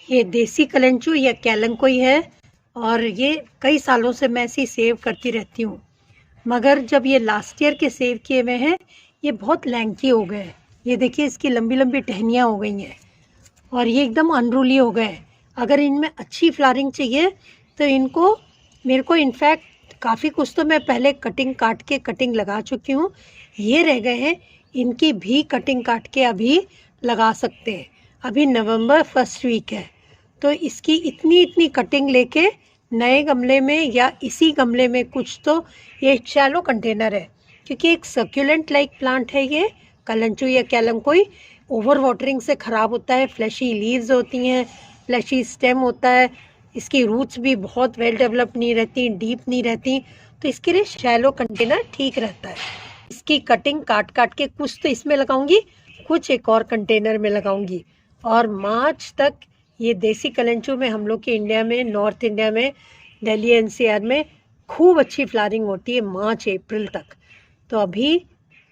ये देसी कलेंचू या कैलंकोई है और ये कई सालों से मैं इसे सेव करती रहती हूँ। मगर जब ये लास्ट ईयर के सेव किए हुए हैं, ये बहुत लैंकी हो गए। ये देखिए, इसकी लंबी लंबी टहनियाँ हो गई हैं और ये एकदम अनरूली हो गए। अगर इनमें अच्छी फ्लावरिंग चाहिए तो इनको, मेरे को इनफैक्ट काफ़ी कुछ तो मैं पहले कटिंग काट के कटिंग लगा चुकी हूँ। ये रह गए हैं, इनकी भी कटिंग काट के अभी लगा सकते हैं। अभी नवंबर फर्स्ट वीक है, तो इसकी इतनी इतनी कटिंग लेके नए गमले में या इसी गमले में कुछ तो, ये शैलो कंटेनर है क्योंकि एक सर्कुलेंट लाइक प्लांट है ये कलंचू या कैलंकोई। ओवर वाटरिंग से ख़राब होता है, फ्लैशी लीव्स होती हैं, फ्लैशी स्टेम होता है, इसकी रूट्स भी बहुत वेल डेवलप नहीं रहती, डीप नहीं रहती, तो इसके लिए शैलो कंटेनर ठीक रहता है। इसकी कटिंग काट काट के कुछ तो इसमें लगाऊंगी, कुछ एक और कंटेनर में लगाऊंगी। और मार्च तक ये देसी कलंचू में हम लोग के इंडिया में, नॉर्थ इंडिया में, दिल्ली एनसीआर में खूब अच्छी फ्लावरिंग होती है मार्च अप्रैल तक। तो अभी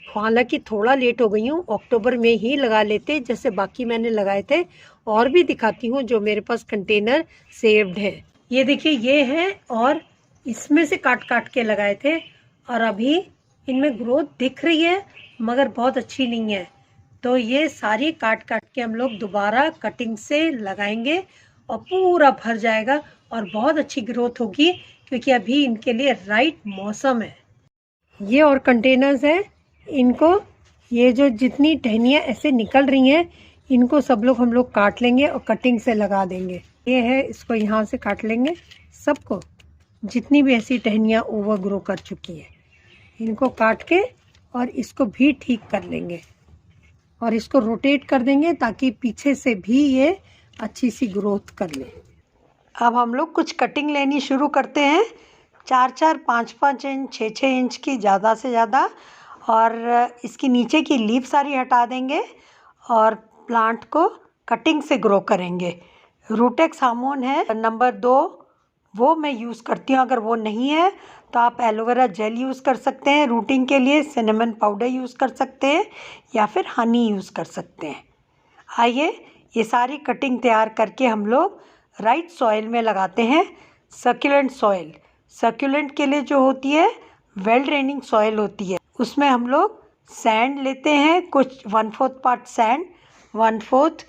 हालांकि थोड़ा लेट हो गई हूँ, अक्टूबर में ही लगा लेते जैसे बाकी मैंने लगाए थे। और भी दिखाती हूँ जो मेरे पास कंटेनर सेव्ड है। ये देखिए, ये है और इसमें से काट काट के लगाए थे और अभी इनमें ग्रोथ दिख रही है मगर बहुत अच्छी नहीं है। तो ये सारी काट काट के हम लोग दोबारा कटिंग से लगाएंगे और पूरा भर जाएगा और बहुत अच्छी ग्रोथ होगी क्योंकि अभी इनके लिए राइट मौसम है। ये और कंटेनर्स हैं, इनको, ये जो जितनी टहनियाँ ऐसे निकल रही हैं इनको सब लोग हम लोग काट लेंगे और कटिंग से लगा देंगे। ये है, इसको यहाँ से काट लेंगे सबको, जितनी भी ऐसी टहनियाँ ओवर ग्रो कर चुकी हैं इनको काट के और इसको भी ठीक कर लेंगे और इसको रोटेट कर देंगे ताकि पीछे से भी ये अच्छी सी ग्रोथ कर ले। अब हम लोग कुछ कटिंग लेनी शुरू करते हैं, 4-4, 5-5 इंच, 6-6 इंच की ज़्यादा से ज़्यादा। और इसकी नीचे की लीफ सारी हटा देंगे और प्लांट को कटिंग से ग्रो करेंगे। रूटेक्स हार्मोन है नंबर 2, वो मैं यूज़ करती हूँ। अगर वो नहीं है तो आप एलोवेरा जेल यूज़ कर सकते हैं रूटिंग के लिए, सिनेमन पाउडर यूज़ कर सकते हैं या फिर हनी यूज़ कर सकते हैं। आइए, ये सारी कटिंग तैयार करके हम लोग राइट सॉइल में लगाते हैं। सर्कुलेंट सॉइल, सर्कुलेंट के लिए जो होती है वेल ड्रेनिंग सॉइल होती है, उसमें हम लोग सैंड लेते हैं, कुछ 1/4 part sand, 1/4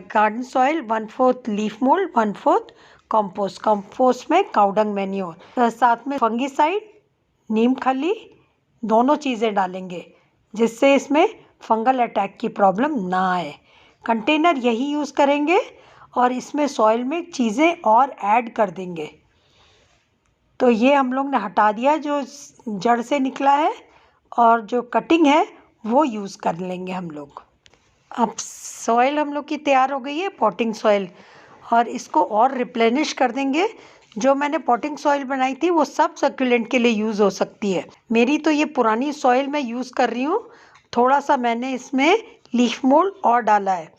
garden soil, 1/4 leaf mould, 1/4 compost. Compost में काउडंग मैन्योर, साथ में फंगीसाइड, नीम खली, दोनों चीज़ें डालेंगे जिससे इसमें फंगल अटैक की प्रॉब्लम ना आए। कंटेनर यही यूज़ करेंगे और इसमें सॉइल में चीज़ें और ऐड कर देंगे। तो ये हम लोग ने हटा दिया जो जड़ से निकला है और जो कटिंग है वो यूज़ कर लेंगे हम लोग। अब सॉइल हम लोग की तैयार हो गई है, पॉटिंग सॉइल, और इसको और रिप्लेनिश कर देंगे। जो मैंने पॉटिंग सॉइल बनाई थी वो सब सर्कुलेंट के लिए यूज़ हो सकती है। मेरी तो ये पुरानी सॉइल मैं यूज़ कर रही हूँ। थोड़ा सा मैंने इसमें लीफ मोल्ड और डाला है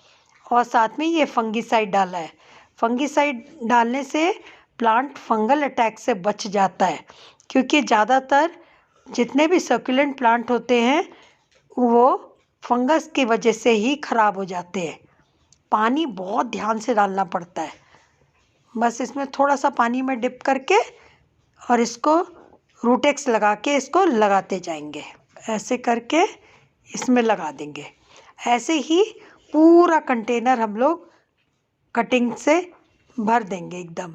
और साथ में ये फंगीसाइड डाला है। फंगीसाइड डालने से प्लांट फंगल अटैक से बच जाता है क्योंकि ज़्यादातर जितने भी सर्कुलेंट प्लांट होते हैं वो फंगस की वजह से ही ख़राब हो जाते हैं। पानी बहुत ध्यान से डालना पड़ता है। बस इसमें थोड़ा सा पानी में डिप करके और इसको रूटेक्स लगा के इसको लगाते जाएंगे। ऐसे करके इसमें लगा देंगे। ऐसे ही पूरा कंटेनर हम लोग कटिंग से भर देंगे एकदम,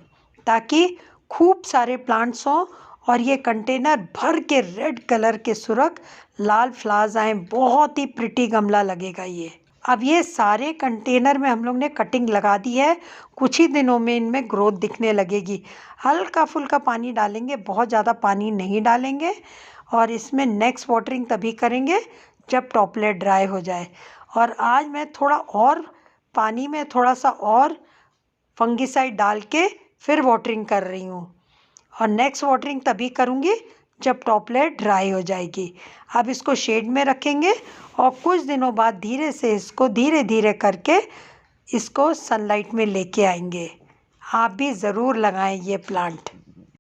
ताकि खूब सारे प्लांट्स हों और ये कंटेनर भर के रेड कलर के सुरख लाल फ्लावर्स आए। बहुत ही प्रिटी गमला लगेगा ये। अब ये सारे कंटेनर में हम लोग ने कटिंग लगा दी है। कुछ ही दिनों में इनमें ग्रोथ दिखने लगेगी। हल्का फुल्का पानी डालेंगे, बहुत ज़्यादा पानी नहीं डालेंगे। और इसमें नेक्स्ट वाटरिंग तभी करेंगे जब टॉपलेट ड्राई हो जाए। और आज मैं थोड़ा और पानी में थोड़ा सा और फंगीसाइड डाल के फिर वाटरिंग कर रही हूँ और नेक्स्ट वाटरिंग तभी करूँगी जब टॉपलेट ड्राई हो जाएगी। अब इसको शेड में रखेंगे और कुछ दिनों बाद धीरे से इसको धीरे धीरे करके इसको सनलाइट में लेके आएंगे। आप भी ज़रूर लगाएं ये प्लांट।